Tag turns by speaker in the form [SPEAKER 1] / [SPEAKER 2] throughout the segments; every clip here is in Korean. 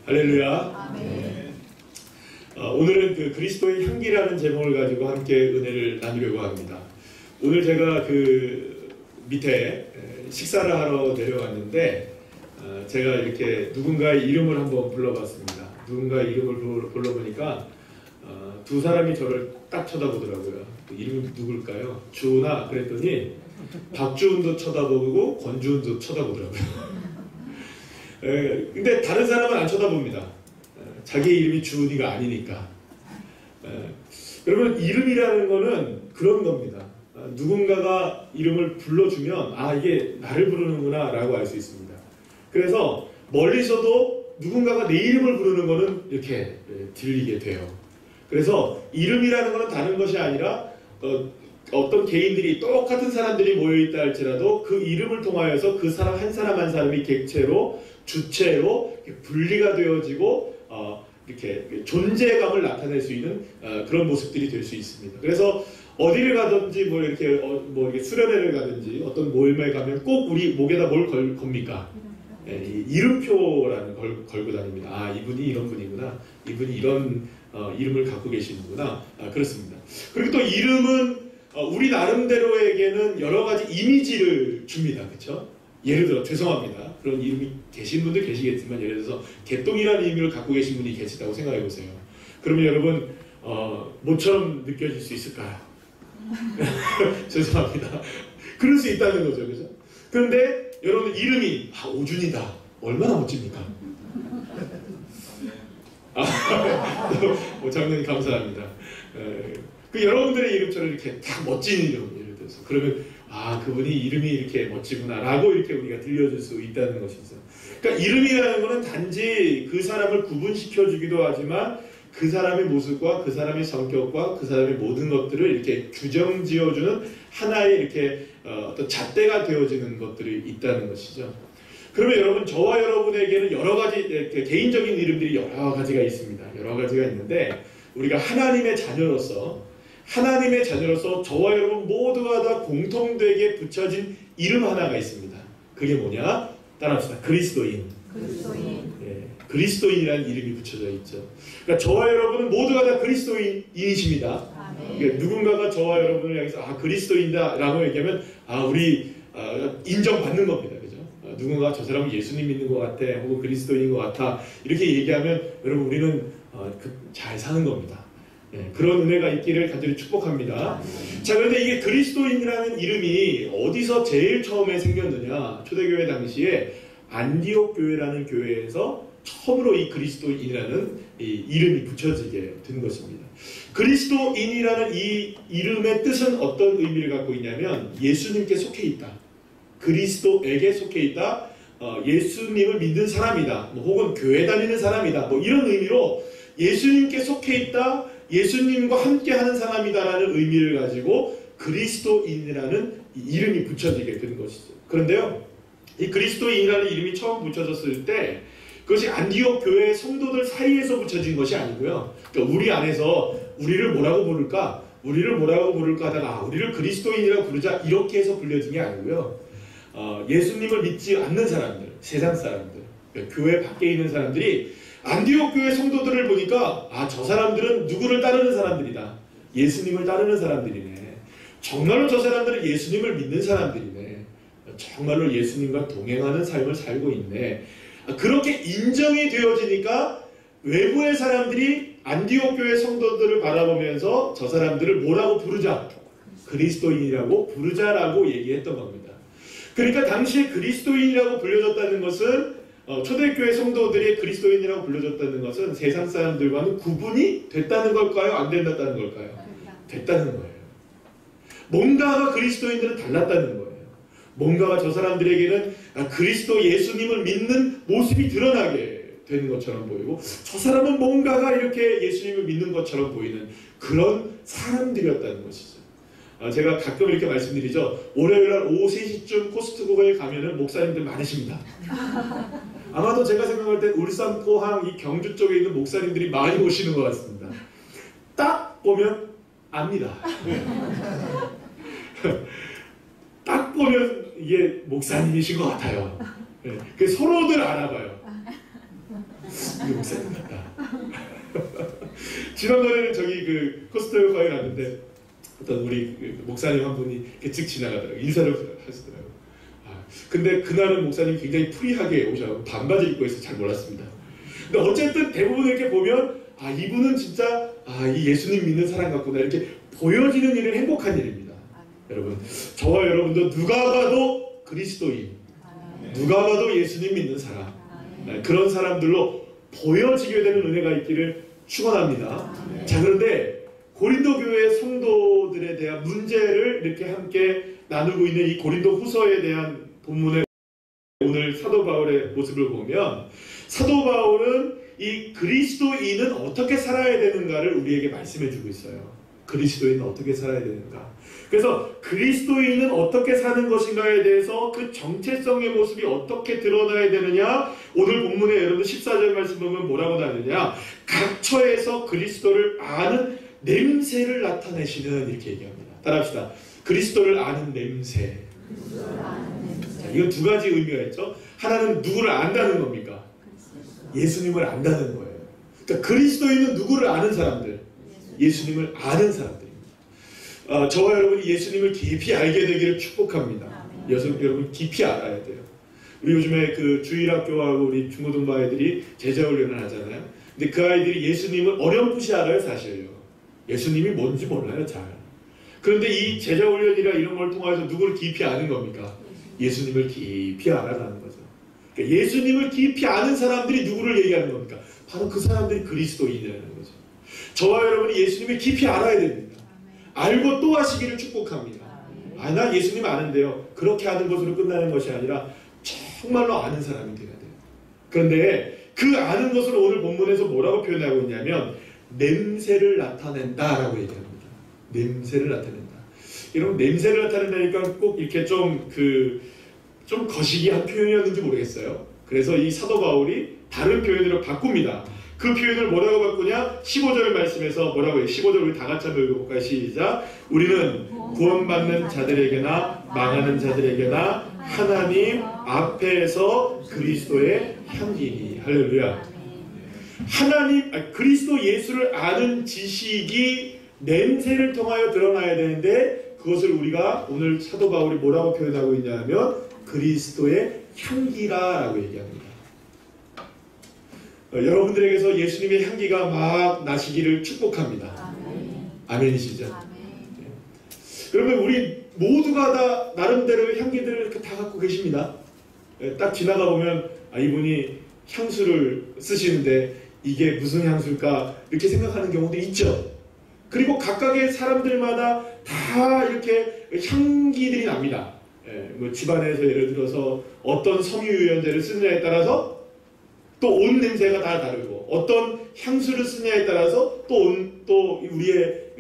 [SPEAKER 1] 할렐루야.
[SPEAKER 2] 아멘.
[SPEAKER 1] 오늘은 그 그리스도의 향기라는 제목을 가지고 함께 은혜를 나누려고 합니다. 오늘 제가 그 밑에 식사를 하러 내려왔는데 제가 이렇게 누군가의 이름을 한번 불러봤습니다. 누군가의 이름을 불러보니까 두 사람이 저를 딱 쳐다보더라고요. 이름이 누굴까요? 주은아 그랬더니 박주은도 쳐다보고 권주은도 쳐다보더라고요. 근데 다른 사람은 안 쳐다봅니다. 자기 이름이 주은이가 아니니까. 여러분, 이름이라는 거는 그런 겁니다. 누군가가 이름을 불러주면 이게 나를 부르는구나 라고 알 수 있습니다. 그래서 멀리서도 누군가가 내 이름을 부르는 거는 이렇게 들리게 돼요. 그래서 이름이라는 거는 다른 것이 아니라 어떤 개인들이 똑같은 사람들이 모여있다 할지라도 그 이름을 통하여서 그 사람 한 사람 한 사람이 객체로 주체로 분리가 되어지고 이렇게 존재감을 나타낼 수 있는 그런 모습들이 될 수 있습니다. 그래서 어디를 가든지 뭐 이렇게 수련회를 가든지 어떤 모임에 가면 꼭 우리 목에다 뭘 겁니까? 이름표라는 걸 걸고 다닙니다. 이분이 이런 분이구나. 이분이 이런 이름을 갖고 계시는구나. 그렇습니다. 그리고 또 이름은 우리 나름대로에게는 여러 가지 이미지를 줍니다. 그렇죠? 예를 들어 죄송합니다. 그런 이름이 계신 분들 계시겠지만 예를 들어서 개똥이라는 의미를 갖고 계신 분이 계시다고 생각해 보세요. 그러면 여러분 뭐처럼 느껴질 수 있을까요? 죄송합니다. 그럴 수 있다는 거죠. 그죠? 그런데 여러분 이름이 오준이다. 얼마나 멋집니까? 장로님 감사합니다. 그 여러분들의 이름처럼 이렇게 다 멋진 이름 예를 들어서 그러면 그분이 이름이 이렇게 멋지구나 라고 이렇게 우리가 들려줄 수 있다는 것이죠. 그러니까 이름이라는 것은 단지 그 사람을 구분시켜 주기도 하지만 그 사람의 모습과 그 사람의 성격과 그 사람의 모든 것들을 이렇게 규정 지어주는 하나의 이렇게 어떤 잣대가 되어지는 것들이 있다는 것이죠. 그러면 여러분 저와 여러분에게는 여러 가지 개인적인 이름들이 여러 가지가 있습니다. 여러 가지가 있는데 우리가 하나님의 자녀로서 저와 여러분 모두가 다 공통되게 붙여진 이름 하나가 있습니다. 그게 뭐냐? 따라합시다. 그리스도인. 그리스도인이라는 이름이 붙여져 있죠. 그러니까 저와 여러분은 모두가 다 그리스도인이십니다. 그러니까 누군가가 저와 여러분을 향해서 그리스도인이다 라고 얘기하면 우리 인정받는 겁니다. 그죠? 누군가 저 사람은 예수님 믿는 것 같아 혹은 그리스도인인 것 같아 이렇게 얘기하면 여러분 우리는 잘 사는 겁니다. 그런 은혜가 있기를 간절히 축복합니다. 자, 그런데 이게 그리스도인이라는 이름이 어디서 제일 처음에 생겼느냐? 초대교회 당시에 안디옥 교회라는 교회에서 처음으로 이 그리스도인이라는 이 이름이 붙여지게 된 것입니다. 그리스도인이라는 이 이름의 뜻은 어떤 의미를 갖고 있냐면 예수님께 속해 있다. 그리스도에게 속해 있다. 예수님을 믿는 사람이다. 혹은 교회 다니는 사람이다. 이런 의미로 예수님께 속해 있다. 예수님과 함께하는 사람이다라는 의미를 가지고 그리스도인이라는 이름이 붙여지게 된 것이죠. 그런데요, 이 그리스도인이라는 이름이 처음 붙여졌을 때 그것이 안디옥 교회 성도들 사이에서 붙여진 것이 아니고요. 그러니까 우리 안에서 우리를 뭐라고 부를까 하다가 우리를 그리스도인이라고 부르자 이렇게 해서 불려진 게 아니고요. 예수님을 믿지 않는 사람들, 세상 사람들, 그러니까 교회 밖에 있는 사람들이 안디옥 교회 성도들을 보니까 저 사람들은 누구를 따르는 사람들이다. 예수님을 따르는 사람들이네. 정말로 저 사람들은 예수님을 믿는 사람들이네. 정말로 예수님과 동행하는 삶을 살고 있네. 그렇게 인정이 되어지니까 외부의 사람들이 안디옥 교회 성도들을 바라보면서 저 사람들을 뭐라고 부르자? 그리스도인이라고 부르자라고 얘기했던 겁니다. 그러니까 당시에 그리스도인이라고 불려졌다는 것은 초대교회 성도들이 그리스도인이라고 불려졌다는 것은 세상 사람들과는 구분이 됐다는 걸까요? 안 됐다는 걸까요? 됐다는 거예요. 뭔가가 그리스도인들은 달랐다는 거예요. 뭔가가 저 사람들에게는 그리스도 예수님을 믿는 모습이 드러나게 되는 것처럼 보이고 저 사람은 뭔가가 이렇게 예수님을 믿는 것처럼 보이는 그런 사람들이었다는 것이죠. 제가 가끔 이렇게 말씀드리죠. 월요일날 오후 3시쯤 코스트코에 가면은 목사님들 많으십니다. 아마도 제가 생각할 때 울산, 포항, 이 경주 쪽에 있는 목사님들이 많이 오시는 것 같습니다. 딱 보면 압니다. 딱 보면 이게 목사님이신 것 같아요. 서로들 알아봐요. 이거 목사님 같다. 지난번에는 저기 그 코스터코에 갔는데 어떤 우리 목사님 한 분이 이렇게 쓱 지나가더라고요. 인사를 하시더라고요. 근데 그날은 목사님 굉장히 프리하게 오셔서 반바지 입고 있어서 잘 몰랐습니다. 근데 어쨌든 대부분 이렇게 보면 이분은 진짜 이 예수님 믿는 사람 같구나 이렇게 보여지는 일은 행복한 일입니다. 여러분, 저와 여러분도 누가 봐도 그리스도인, 누가 봐도 예수님 믿는 사람, 그런 사람들로 보여지게 되는 은혜가 있기를 축원합니다. 자, 그런데 고린도 교회 성도들에 대한 문제를 이렇게 함께 나누고 있는 이 고린도 후서에 대한 본문의 오늘 사도 바울의 모습을 보면, 사도 바울은 이 그리스도인은 어떻게 살아야 되는가를 우리에게 말씀해 주고 있어요. 그리스도인은 어떻게 살아야 되는가. 그래서 그리스도인은 어떻게 사는 것인가에 대해서 그 정체성의 모습이 어떻게 드러나야 되느냐, 오늘 본문에 여러분 14절 말씀 보면 뭐라고 나누냐, 각처에서 그리스도를 아는 냄새를 나타내시는, 이렇게 얘기합니다. 따라합시다. 그리스도를 아는 냄새. 자, 이건 두 가지 의미가 있죠. 하나는 누구를 안다는 겁니까? 예수님을 안다는 거예요. 그러니까 그리스도인은 누구를 아는 사람들? 예수님을 아는 사람들입니다. 저와 여러분이 예수님을 깊이 알게 되기를 축복합니다. 여러분 깊이 알아야 돼요. 우리 요즘에 그 주일학교하고 우리 중고등부 아이들이 제자훈련을 하잖아요. 근데 그 아이들이 예수님을 어렴풋이 알아요, 사실요. 예수님이 뭔지 몰라요, 잘. 그런데 이 제자훈련이나 이런 걸 통해서 누구를 깊이 아는 겁니까? 예수님을 깊이 알아가는 거죠. 그러니까 예수님을 깊이 아는 사람들이 누구를 얘기하는 겁니까? 바로 그 사람들이 그리스도인이라는 거죠. 저와 여러분이 예수님을 깊이 알아야 됩니다. 알고 또 하시기를 축복합니다. 나 예수님 아는데요. 그렇게 아는 것으로 끝나는 것이 아니라 정말로 아는 사람이 돼야 돼요. 그런데 그 아는 것을 오늘 본문에서 뭐라고 표현하고 있냐면 냄새를 나타낸다라고 얘기합니다. 냄새를 나타낸다. 여러분, 냄새를 나타낸다니까 꼭 이렇게 좀 거시기한 표현이었는지 모르겠어요. 그래서 이 사도 바울이 다른 표현으로 바꿉니다. 그 표현을 뭐라고 바꾸냐? 15절 말씀에서 뭐라고 해요? 15절 우리 다 같이 한번 읽어볼까요? 시작! 우리는 구원받는 자들에게나 망하는 자들에게나 하나님 앞에서 그리스도의 향기니. 할렐루야. 그리스도 예수를 아는 지식이 냄새를 통하여 드러나야 되는데, 그것을 우리가 오늘 사도 바울이 뭐라고 표현하고 있냐면 그리스도의 향기라라고 얘기합니다. 여러분들에게서 예수님의 향기가 막 나시기를 축복합니다. 아멘이시죠? 네. 그러면 우리 모두가 다 나름대로의 향기들을 이렇게 다 갖고 계십니다. 딱 지나가 보면 이분이 향수를 쓰시는데 이게 무슨 향수일까 이렇게 생각하는 경우도 있죠. 그리고 각각의 사람들마다 다 이렇게 향기들이 납니다. 뭐 집안에서 예를 들어서 어떤 섬유유연제를 쓰느냐에 따라서 또 옷 냄새가 다 다르고, 어떤 향수를 쓰느냐에 따라서 또 우리의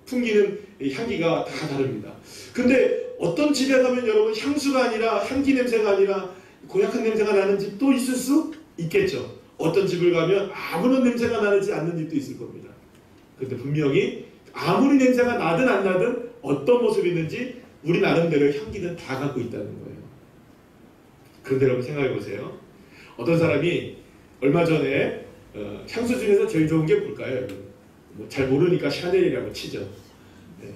[SPEAKER 1] 풍기는 향기가 다 다릅니다. 근데 어떤 집에 가면 여러분 향수가 아니라, 향기 냄새가 아니라 고약한 냄새가 나는 집도 있을 수 있겠죠. 어떤 집을 가면 아무런 냄새가 나지 않는 집도 있을 겁니다. 그런데 분명히 아무리 냄새가 나든 안 나든 어떤 모습이 있는지 우리 나름대로의 향기는 다 갖고 있다는 거예요. 그런데 여러분 생각해 보세요. 어떤 사람이 얼마 전에 향수 중에서 제일 좋은 게 뭘까요? 뭐 잘 모르니까 샤넬이라고 치죠. 네.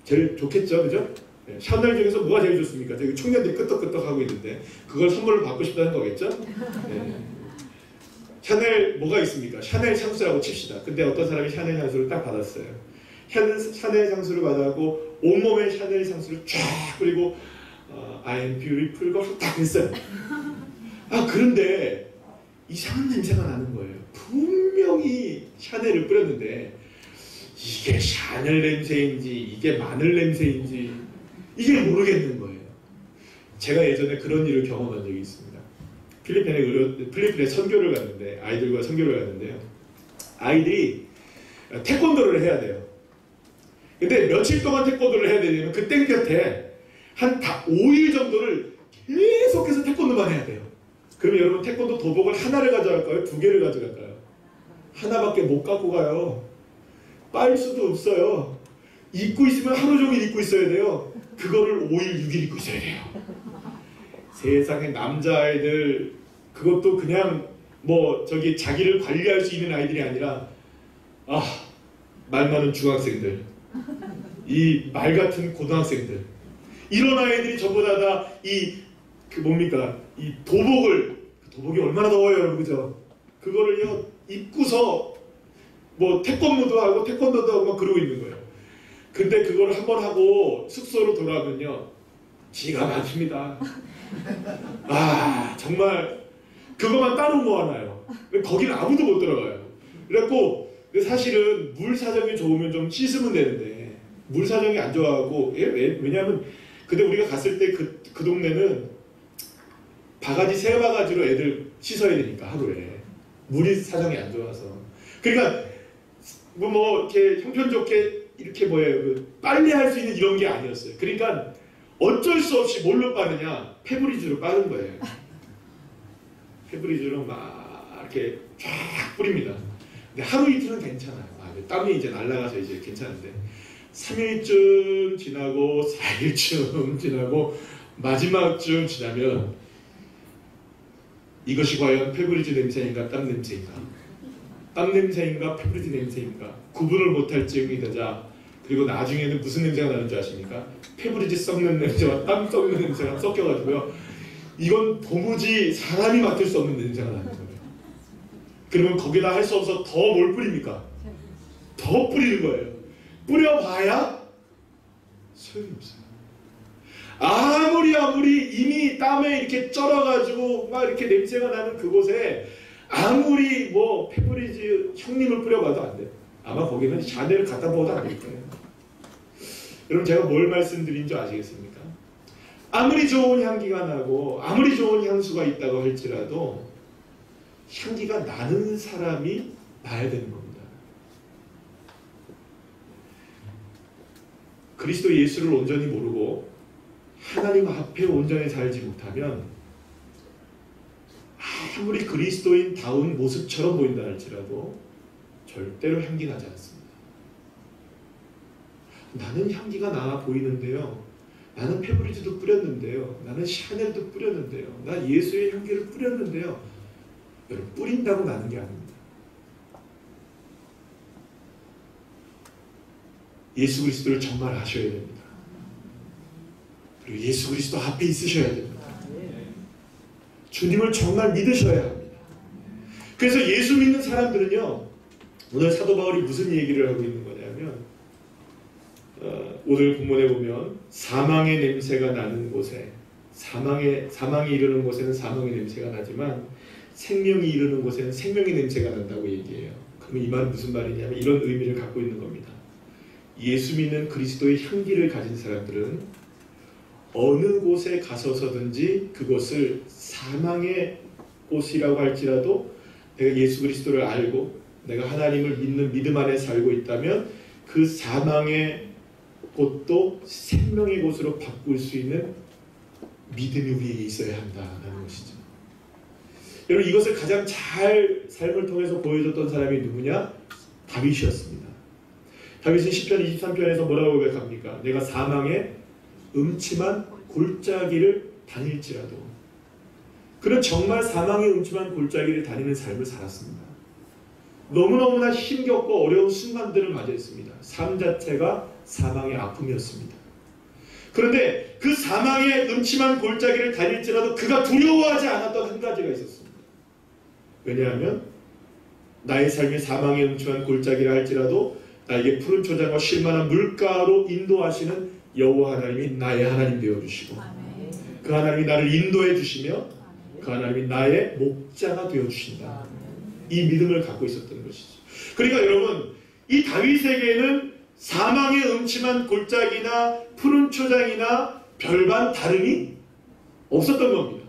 [SPEAKER 1] 제일 좋겠죠, 그죠? 네. 샤넬 중에서 뭐가 제일 좋습니까? 저기 청년들이 끄떡끄떡 하고 있는데 그걸 선물로 받고 싶다는 거겠죠? 네. 샤넬 뭐가 있습니까? 샤넬 향수라고 칩시다. 근데 어떤 사람이 샤넬 향수를 딱 받았어요. 샤넬 향수를 받아갖고 온몸에 샤넬 향수를 쫙 뿌리고 I am beautiful 걸 딱 했어요. 그런데 이상한 냄새가 나는 거예요. 분명히 샤넬을 뿌렸는데 이게 샤넬 냄새인지 이게 마늘 냄새인지 이게 모르겠는 거예요. 제가 예전에 그런 일을 경험한 적이 있습니다. 필리핀에 선교를 갔는데, 아이들과 선교를 갔는데요. 아이들이 태권도를 해야 돼요. 근데 며칠 동안 태권도를 해야 되냐면 그 땡볕에 한 5일 정도를 계속해서 태권도만 해야 돼요. 그러면 여러분 태권도 도복을 하나를 가져갈까요? 2개를 가져갈까요? 하나밖에 못 갖고 가요. 빨 수도 없어요. 입고 있으면 하루 종일 입고 있어야 돼요. 그거를 5일, 6일 입고 있어야 돼요. 세상에 남자아이들 그것도 그냥 뭐 저기 자기를 관리할 수 있는 아이들이 아니라 말 많은 중학생들, 이 말 같은 고등학생들, 이런 아이들이 전부 다 이 이 도복이 얼마나 더워요, 여러분, 그죠? 그거를요 입고서 뭐 태권도도 하고 막 그러고 있는 거예요. 근데 그걸 한번 하고 숙소로 돌아오면요 기가 막힙니다. 정말 그것만 따로 모아놔요. 거기는 아무도 못 들어가요. 그래갖고 사실은 물 사정이 좋으면 좀 씻으면 되는데 물 사정이 안 좋아하고 왜냐하면 근데 우리가 갔을 때 그 동네는 새 바가지로 애들 씻어야 되니까 하루에 물이 사정이 안 좋아서 그러니까 뭐 이렇게 형편 좋게 이렇게 빨리 할 수 있는 이런 게 아니었어요. 그러니까 어쩔 수 없이 뭘로 빠느냐 페브리즈로 빠는 거예요. 페브리즈로 막 이렇게 쫙 뿌립니다. 근데 하루 이틀은 괜찮아요. 땀이 이제 날아가서 이제 괜찮은데 3일쯤 지나고 4일쯤 지나고 마지막쯤 지나면 이것이 과연 페브리즈 냄새인가 땀 냄새인가 땀 냄새인가 페브리즈 냄새인가 구분을 못할 즈음이 되자 그리고 나중에는 무슨 냄새가 나는 줄 아십니까? 페브리즈 썩는 냄새와 땀 썩는 냄새가 섞여가지고요 이건 도무지 사람이 맡을 수 없는 냄새가 나는 거예요. 그러면 거기다 할 수 없어서 더 뭘 뿌립니까? 더 뿌리는 거예요. 뿌려봐야 소용이 없어요. 아무리 이미 땀에 이렇게 쩔어가지고 막 이렇게 냄새가 나는 그곳에 아무리 뭐 페브리즈 형님을 뿌려봐도 안 돼요. 아마 거기는 샤넬을 갖다 부어도 안 될 거예요. 여러분 제가 뭘 말씀드린 줄 아시겠습니까? 아무리 좋은 향기가 나고 아무리 좋은 향수가 있다고 할지라도 향기가 나는 사람이 나야 되는 겁니다. 그리스도 예수를 온전히 모르고 하나님 앞에 온전히 살지 못하면 아무리 그리스도인다운 모습처럼 보인다 할지라도 절대로 향기 나지 않습니다. 나는 향기가 나 보이는데요. 나는 페브리즈도 뿌렸는데요. 나는 샤넬도 뿌렸는데요. 나 예수의 향기를 뿌렸는데요. 여러분 뿌린다고 나는 게 아닙니다. 예수 그리스도를 정말 아셔야 됩니다. 그리고 예수 그리스도 앞에 있으셔야 됩니다. 주님을 정말 믿으셔야 합니다. 그래서 예수 믿는 사람들은요. 오늘 사도 바울이 무슨 얘기를 하고 있는 거냐면 오늘 본문에 보면 사망의 냄새가 나는 곳에 사망이 이르는 곳에는 사망의 냄새가 나지만 생명이 이르는 곳에는 생명의 냄새가 난다고 얘기해요. 그러면 이 말은 무슨 말이냐면 이런 의미를 갖고 있는 겁니다. 예수 믿는 그리스도의 향기를 가진 사람들은 어느 곳에 가서서든지 그것을 사망의 곳이라고 할지라도 내가 예수 그리스도를 알고 내가 하나님을 믿는 믿음 안에 살고 있다면 그 사망의 곳도 생명의 곳으로 바꿀 수 있는 믿음이 우리에게 있어야 한다는 것이죠. 여러분 이것을 가장 잘 삶을 통해서 보여줬던 사람이 누구냐? 다윗이었습니다. 다윗은 시편 23편에서 뭐라고 고백합니까? 내가 사망의 음침한 골짜기를 다닐지라도 그는 정말 사망의 음침한 골짜기를 다니는 삶을 살았습니다. 너무너무나 힘겹고 어려운 순간들을 맞이했습니다. 삶 자체가 사망의 아픔이었습니다. 그런데 그 사망의 음침한 골짜기를 다닐지라도 그가 두려워하지 않았던 한 가지가 있었습니다. 왜냐하면 나의 삶이 사망의 음침한 골짜기라 할지라도 나에게 푸른 초장과 쉴만한 물가로 인도하시는 여호와 하나님이 나의 하나님 되어주시고 그 하나님이 나를 인도해 주시며 그 하나님이 나의 목자가 되어주신다. 이 믿음을 갖고 있었던 것이죠. 그러니까 여러분 이 다윗에게는 사망의 음침한 골짜기나 푸른 초장이나 별반 다름이 없었던 겁니다.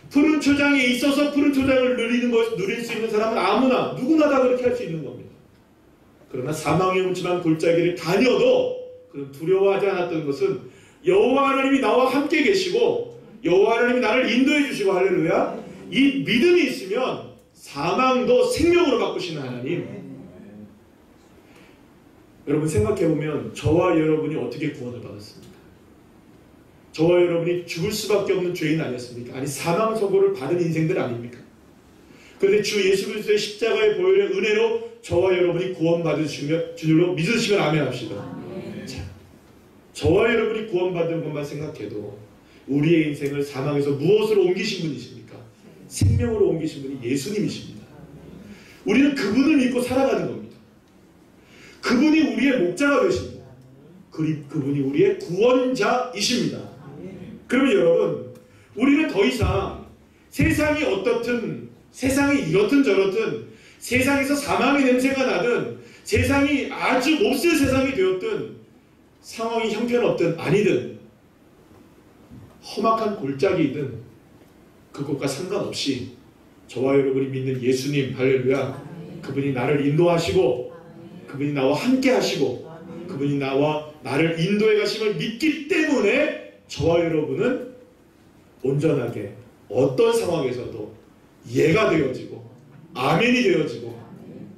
[SPEAKER 1] 푸른 초장에 있어서 푸른 초장을 누릴 수 있는 사람은 누구나 다 그렇게 할 수 있는 겁니다. 그러나 사망의 음침한 골짜기를 다녀도 그는 두려워하지 않았던 것은 여호와 하나님이 나와 함께 계시고 여호와 하나님이 나를 인도해 주시고 할렐루야 이 믿음이 있으면 사망도 생명으로 바꾸시는 하나님. 여러분 생각해보면 저와 여러분이 어떻게 구원을 받았습니까? 저와 여러분이 죽을 수밖에 없는 죄인 아니었습니까? 아니 사망 선고를 받은 인생들 아닙니까? 그런데 주 예수 그리스도의 십자가의 보혈의 은혜로 저와 여러분이 구원받은 줄로 믿으시면 아멘 합시다. 자, 저와 여러분이 구원받은 것만 생각해도 우리의 인생을 사망에서 무엇으로 옮기신 분이십니까? 생명으로 옮기신 분이 예수님이십니다. 우리는 그분을 믿고 살아가는 겁니다. 그분이 우리의 목자가 되십니다. 그분이 우리의 구원자이십니다. 그러면 여러분, 우리는 더 이상 세상이 어떻든, 세상이 이렇든 저렇든, 세상에서 사망의 냄새가 나든, 세상이 아주 몹쓸 세상이 되었든, 상황이 형편없든 아니든, 험악한 골짜기이든 그것과 상관없이 저와 여러분이 믿는 예수님, 할렐루야, 그분이 나를 인도하시고 그분이 나와 함께 하시고 그분이 나를 인도해 가심을 믿기 때문에 저와 여러분은 온전하게 어떤 상황에서도 예가 되어지고 아멘이 되어지고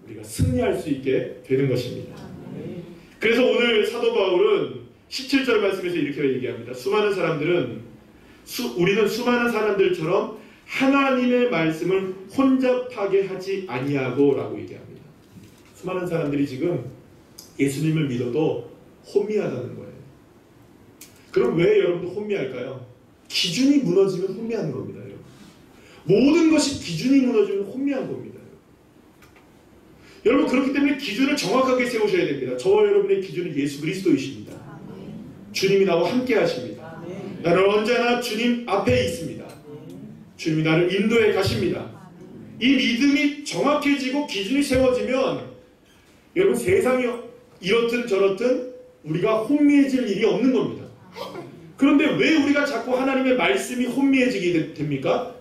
[SPEAKER 1] 우리가 승리할 수 있게 되는 것입니다. 그래서 오늘 사도 바울은 17절 말씀에서 이렇게 얘기합니다. 우리는 수많은 사람들처럼 하나님의 말씀을 혼잡하게 하지 아니하고 라고 얘기합니다. 수많은 사람들이 지금 예수님을 믿어도 혼미하다는 거예요. 그럼 왜 여러분도 혼미할까요? 기준이 무너지면 혼미하는 겁니다. 여러분. 모든 것이 기준이 무너지면 혼미한 겁니다. 여러분, 그렇기 때문에 기준을 정확하게 세우셔야 됩니다. 저와 여러분의 기준은 예수 그리스도이십니다. 주님이 나와 함께 하십니다. 나는 언제나 주님 앞에 있습니다. 주님이 나를 인도해 가십니다. 이 믿음이 정확해지고 기준이 세워지면 여러분, 세상이 이렇든 저렇든 우리가 혼미해질 일이 없는 겁니다. 그런데 왜 우리가 자꾸 하나님의 말씀이 혼미해지게 됩니까?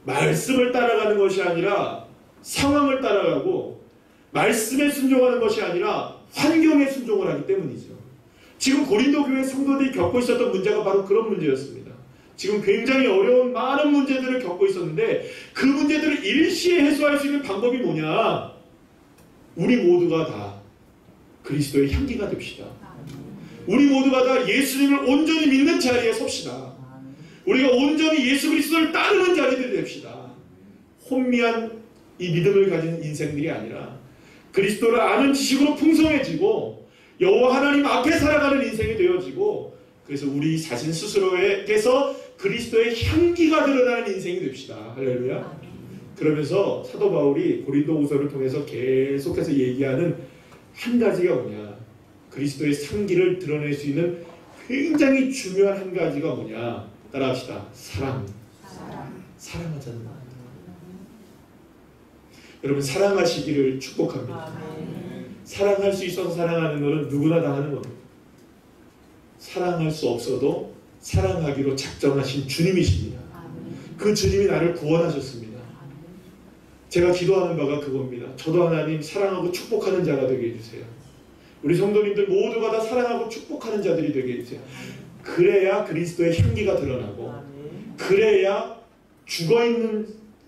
[SPEAKER 1] 말씀을 따라가는 것이 아니라 상황을 따라가고 말씀에 순종하는 것이 아니라 환경에 순종을 하기 때문이죠. 지금 고린도 교회 성도들이 겪고 있었던 문제가 바로 그런 문제였습니다. 지금 굉장히 어려운 많은 문제들을 겪고 있었는데 그 문제들을 일시에 해소할 수 있는 방법이 뭐냐? 우리 모두가 다 그리스도의 향기가 됩시다. 우리 모두가 다 예수님을 온전히 믿는 자리에 섭시다. 우리가 온전히 예수 그리스도를 따르는 자리들이 됩시다. 혼미한 이 믿음을 가진 인생들이 아니라 그리스도를 아는 지식으로 풍성해지고 여호와 하나님 앞에 살아가는 인생이 되어지고, 그래서 우리 자신 스스로에게서 그리스도의 향기가 드러나는 인생이 됩시다. 할렐루야. 그러면서 사도 바울이 고린도후서를 통해서 계속해서 얘기하는 한 가지가 뭐냐, 그리스도의 향기를 드러낼 수 있는 굉장히 중요한 한 가지가 뭐냐, 따라합시다. 사랑하잖아. 여러분, 사랑하시기를 축복합니다. 사랑할 수 있어서 사랑하는 것은 누구나 다 하는 겁니다. 사랑할 수 없어도 사랑하기로 작정하신 주님이십니다. 그 주님이 나를 구원하셨습니다. 제가 기도하는 바가 그겁니다. 저도 하나님 사랑하고 축복하는 자가 되게 해주세요. 우리 성도님들 모두가 다 사랑하고 축복하는 자들이 되게 해주세요. 그래야 그리스도의 향기가 드러나고, 그래야 죽어있는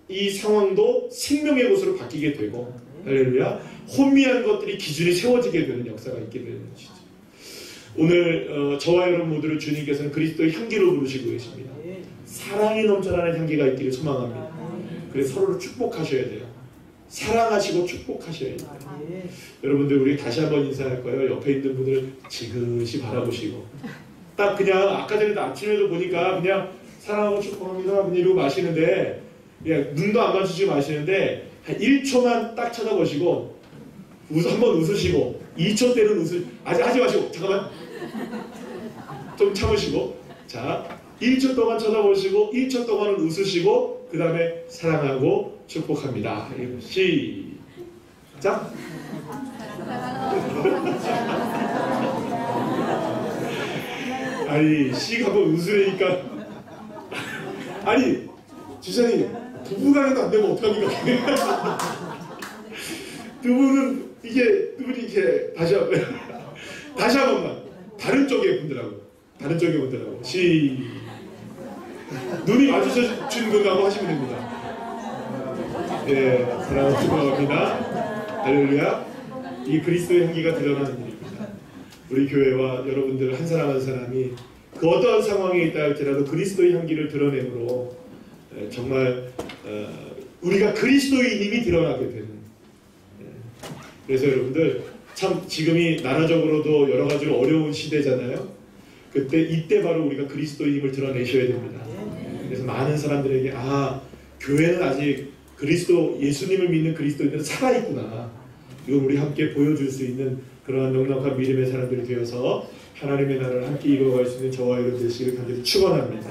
[SPEAKER 1] 이 상황도 생명의 곳으로 바뀌게 되고, 할렐루야, 혼미한 것들이 기준이 세워지게 되는 역사가 있게 되는 것이죠. 오늘 저와 여러분 모두를 주님께서는 그리스도의 향기로 부르시고 계십니다. 사랑이 넘쳐나는 향기가 있기를 소망합니다. 그래서 서로를 축복하셔야 돼요. 사랑하시고 축복하셔야 돼요. 여러분들, 우리 다시 한번 인사할 거예요. 옆에 있는 분을 지그시 바라보시고, 딱 그냥 아까 전에도 아침에도 보니까 그냥 사랑하고 축복합니다 그냥 이러고 마시는데, 그냥 눈도 안 맞추시고 마시는데 한 1초만 딱 쳐다보시고 한번 웃으시고, 2초 때는 아직 하지 마시고, 잠깐만 좀 참으시고, 자 1초 동안 쳐다보시고 1초 동안은 웃으시고, 그 다음에 사랑하고 축복합니다. 시작. 아니, 시가 뭐 웃으니까 아니 주장님, 부부간에도 안 되면 어떡합니까? 두 분은 두 분이 이렇게 다시 한 번만 다른 쪽의 분들하고 눈이 마주쳐준 분하고 하시면 됩니다. 네, 사랑하고 축복합니다. 할렐루야. 이 그리스도의 향기가 드러나는 일입니다. 우리 교회와 여러분들 한 사람 한 사람이 그 어떠한 상황에 있다 할지라도 그리스도의 향기를 드러내므로 정말 우리가 그리스도인임이 드러나게 되는. 그래서 여러분들 참 지금이 나라적으로도 여러 가지로 어려운 시대잖아요. 이때 바로 우리가 그리스도인임을 드러내셔야 됩니다. 그래서 많은 사람들에게 교회는 아직 예수님을 믿는 그리스도인들은 살아있구나. 이걸 우리 함께 보여줄 수 있는 그러한 넉넉한 믿음의 사람들이 되어서 하나님의 나라를 함께 이루어갈 수 있는 저와 여러분 되시기를 간절히 축원합니다.